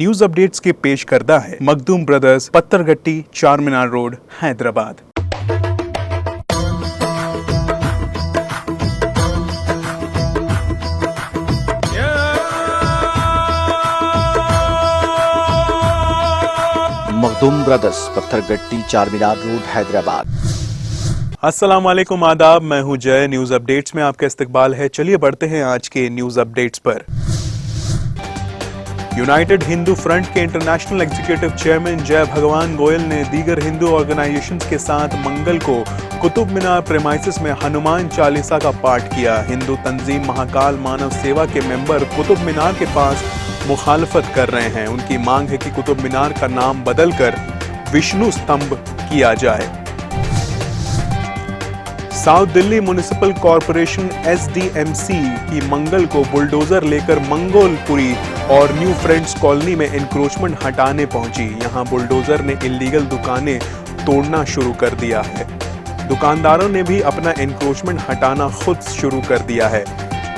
News updates के पेश करता है Makhdoom brothers, Pathergatti, Charminar road, Hyderabad. Makhdoom brothers, Pathergatti, Charminar road, Hyderabad. अस्सलाम वालेकुम, आदाब। मैं हूं जय। न्यूज अपडेट्स में आपका इस्तकबाल है। चलिए बढ़ते हैं आज के न्यूज अपडेट्स पर। यूनाइटेड हिंदू फ्रंट के इंटरनेशनल एग्जीक्यूटिव चेयरमैन जय भगवान गोयल ने दीगर हिंदू ऑर्गेनाइजेशंस के साथ मंगल को कुतुब मीनार प्रेमाइसिस में हनुमान चालीसा का पाठ किया। हिंदू तंजीम महाकाल मानव सेवा के मेंबर कुतुब मीनार के पास मुखालफत कर रहे हैं। उनकी मांग है कि कुतुब मीनार का नाम बदलकर विष्णु स्तंभ किया जाए। South Delhi municipal corporation SDMC की मंगल को बुलडोजर लेकर मंगोलपुरी और न्यू फ्रेंड्स कॉलोनी में इंक्रोचमेंट हटाने पहुंची। यहां बुलडोजर ने इलीगल दुकानें तोड़ना शुरू कर दिया है। दुकानदारों ने भी अपना इंक्रोचमेंट हटाना खुद शुरू कर दिया है।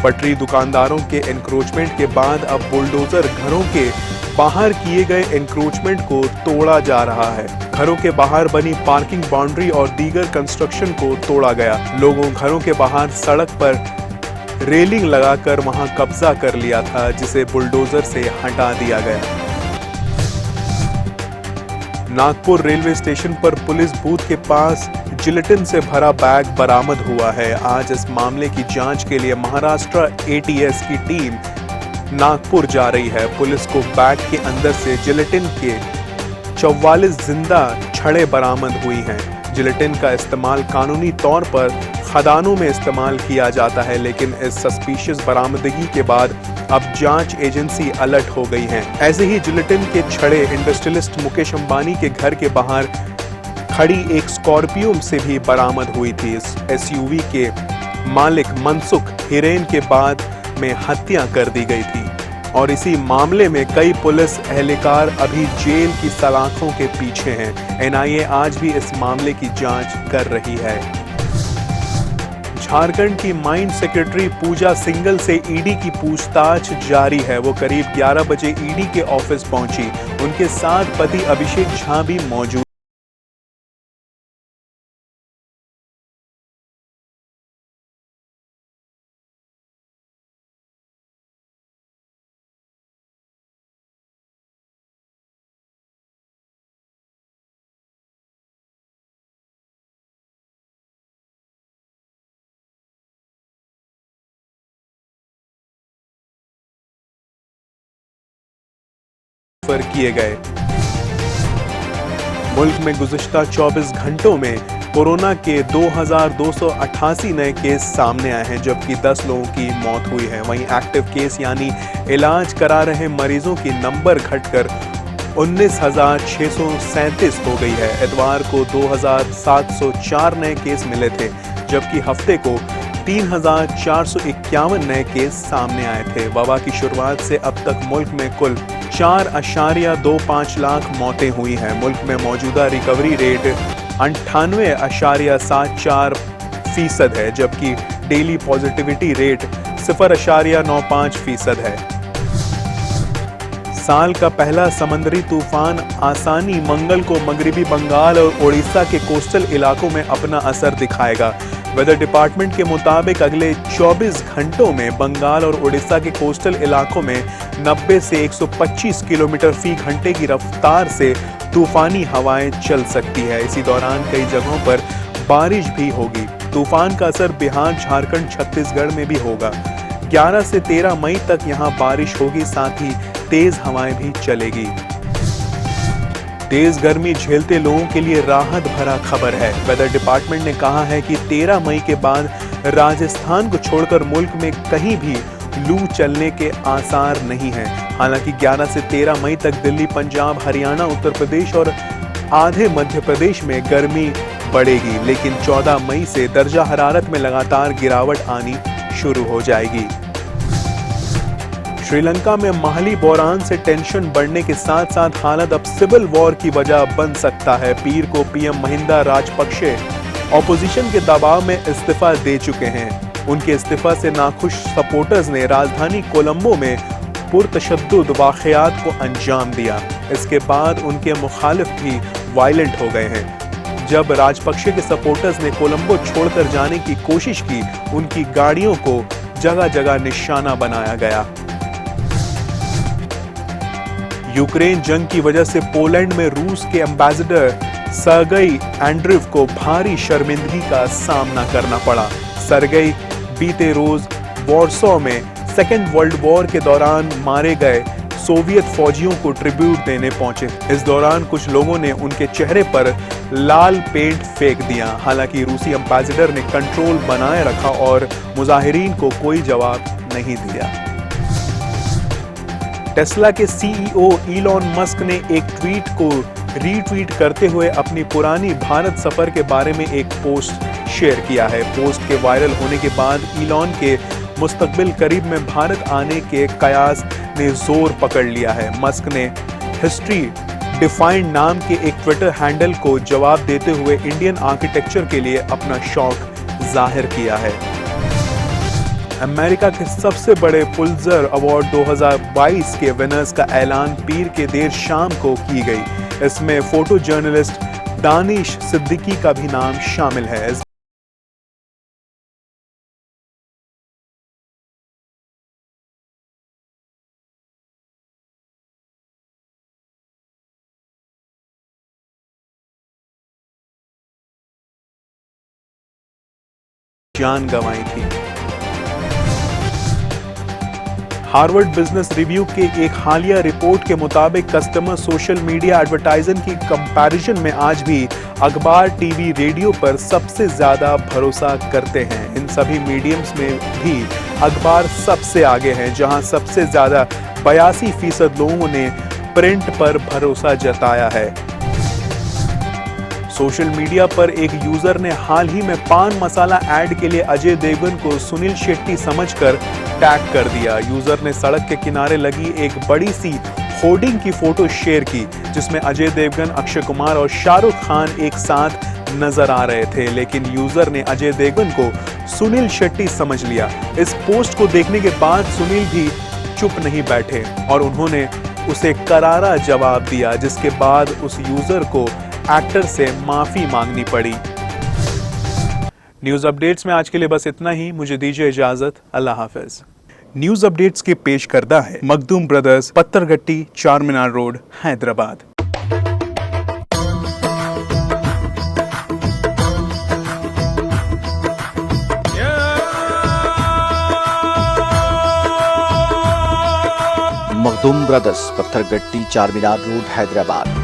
पटरी दुकानदारों के इंक्रोचमेंट के बाद अब बुलडोजर घरों के बाहर किए गए इंक्रोचमेंट को तोड़ा जा रहा है। घरों के बाहर बनी पार्किंग बाउंड्री और दीगर कंस्ट्रक्शन को तोड़ा गया। लोगों घरों के बाहर सड़क पर रेलिंग लगाकर वहां कब्जा कर लिया था, जिसे बुलडोजर से हटा दिया गया। नागपुर रेलवे स्टेशन पर पुलिस बूथ के पास जिलेटिन से भरा बैग बरामद हुआ है। आज इस मामले की जांच के लिए महाराष्ट्र ATS की टीम नागपुर जा रही है। पुलिस को बैग के अंदर से जिलेटिन के 44 जिंदा छड़े बरामद हुई हैं। जिलेटिन का इस्तेमाल कानूनी तौर पर खदानों में इस्तेमाल किया जाता है, लेकिन इस सस्पिशियस बरामदगी के बाद अब जांच एजेंसी अलर्ट हो गई है। ऐसे ही जिलेटिन के छड़े इंडस्ट्रियलिस्ट मुकेश अंबानी के घर के बाहर खड़ी एक स्कॉर्पियो से भी बरामद हुई थी। इस SUV के मालिक मनसुख हिरेन के बाद में हत्या कर दी गई थी और इसी मामले में कई पुलिस एहलकार अभी जेल की सलाखों के पीछे हैं। NIA आज भी इस मामले की जांच कर रही है। झारखंड की माइंड सेक्रेटरी पूजा सिंगल से ED की पूछताछ जारी है। वो करीब 11 बजे ED के ऑफिस पहुंची। उनके साथ पति अभिषेक झा भी मौजूद पर किए गए। मुल्क में गुज़िश्ता 24 घंटों में कोरोना के 2288 नए केस सामने आए हैं, जबकि 10 लोगों की मौत हुई है। वहीं एक्टिव केस यानी इलाज करा रहे मरीजों की नंबर घटकर 19,637 हो गई है। इतवार को 2,704 नए केस मिले थे, जबकि हफ्ते को 3,451 नए केस सामने आए थे। वबा की शुरुआत से अब तक मुल्क में कुल 4.25 लाख मौतें हुई हैं। मुल्क में मौजूदा रिकवरी रेट 98.74% है, जबकि डेली पॉजिटिविटी रेट 0.95% है। साल का पहला समंदरी तूफान आसानी मंगल को मगरिबी बंगाल और ओडिशा के कोस्टल इलाकों में अपना असर दिखाएगा। वेदर डिपार्टमेंट के मुताबिक अगले 24 घंटों में बंगाल और ओडिशा के कोस्टल इलाकों में 90 से 125 किलोमीटर फी घंटे की रफ्तार से तूफानी हवाएं चल सकती है। इसी दौरान कई जगहों पर बारिश भी होगी। तूफान का असर बिहार, झारखंड, छत्तीसगढ़ में भी होगा। 11 से 13 मई तक यहां बारिश होगी, साथ ही तेज हवाएं भी चलेगी। तेज गर्मी झेलते लोगों के लिए राहत भरा खबर है। वेदर डिपार्टमेंट ने कहा है कि 13 मई के बाद राजस्थान को छोड़कर मुल्क में कहीं भी लू चलने के आसार नहीं हैं। हालांकि 11 से 13 मई तक दिल्ली, पंजाब, हरियाणा, उत्तर प्रदेश और आधे मध्य प्रदेश में गर्मी बढ़ेगी, लेकिन 14 मई से दर्जा हरारत में लगातार गिरावट आनी शुरू हो जाएगी। श्रीलंका में माहली बोरान से टेंशन बढ़ने के साथ साथ हालत अब सिविल वॉर की वजह बन सकता है। पीर को PM महिंदा राजपक्षे ऑपोजिशन के दबाव में इस्तीफा दे चुके हैं। उनके इस्तीफा से नाखुश सपोर्टर्स ने राजधानी कोलंबो में पुरतशद्दुद वाक़यात को अंजाम दिया। इसके बाद उनके मुखालिफ भी वायलेंट हो गए हैं। जब राजपक्षे के सपोर्टर्स ने कोलंबो छोड़कर जाने की कोशिश की, उनकी गाड़ियों को जगह जगह निशाना बनाया गया। यूक्रेन जंग की वजह से पोलैंड में रूस के एम्बेसडर सर्गेई एंड्रीव को भारी शर्मिंदगी का सामना करना पड़ा। सर्गेई बीते रोज वॉर्सो में सेकेंड वर्ल्ड वॉर के दौरान मारे गए सोवियत फौजियों को ट्रिब्यूट देने पहुंचे। इस दौरान कुछ लोगों ने उनके चेहरे पर लाल पेंट फेंक दिया। हालांकि रूसी एम्बेसडर ने कंट्रोल बनाए रखा और मुजाहिरीन को कोई जवाब नहीं दिया। टेस्ला के सीईओ इलॉन मस्क ने एक ट्वीट को रीट्वीट करते हुए अपनी पुरानी भारत सफर के बारे में एक पोस्ट शेयर किया है। पोस्ट के वायरल होने के बाद इलॉन के मुस्तकबिल करीब में भारत आने के कयास ने जोर पकड़ लिया है। मस्क ने हिस्ट्री डिफाइंड नाम के एक ट्विटर हैंडल को जवाब देते हुए इंडियन आर्किटेक्चर के लिए अपना शौक जाहिर किया है। अमेरिका के सबसे बड़े पुलित्जर अवार्ड 2022 के विनर्स का ऐलान पीर के देर शाम को की गई। इसमें फोटो जर्नलिस्ट दानिश सिद्दीकी का भी नाम शामिल है। जान गंवाई थी। हार्वर्ड बिजनेस रिव्यू के एक हालिया रिपोर्ट के मुताबिक कस्टमर सोशल मीडिया एडवर्टाइजिंग की कंपैरिजन में आज भी अखबार, टीवी, रेडियो पर सबसे ज्यादा भरोसा करते हैं। इन सभी मीडियम्स में भी अखबार सबसे आगे हैं, जहां सबसे ज्यादा 82% लोगों ने प्रिंट पर भरोसा जताया है। सोशल मीडिया पर एक यूजर ने हाल ही में पान मसाला ऐड के लिए अजय देवगन को सुनील शेट्टी समझकर टैग कर दिया। यूजर ने सड़क के किनारे लगी एक बड़ी सी होर्डिंग की फोटो शेयर की, जिसमें अजय देवगन, अक्षय कुमार और शाहरुख खान एक साथ नजर आ रहे थे, लेकिन यूजर ने अजय देवगन को सुनील शेट्टी समझ लिया। इस पोस्ट को देखने के बाद सुनील भी चुप नहीं बैठे और उन्होंने उसे करारा जवाब दिया, जिसके बाद उस यूजर को एक्टर से माफी मांगनी पड़ी। न्यूज अपडेट्स में आज के लिए बस इतना ही। मुझे दीजिए इजाजत। अल्लाह हाफिज। न्यूज अपडेट्स के पेश करदा है Makhdoom brothers, Pathergatti, Charminar road, Hyderabad. Makhdoom brothers, Pathergatti, Charminar road, Hyderabad.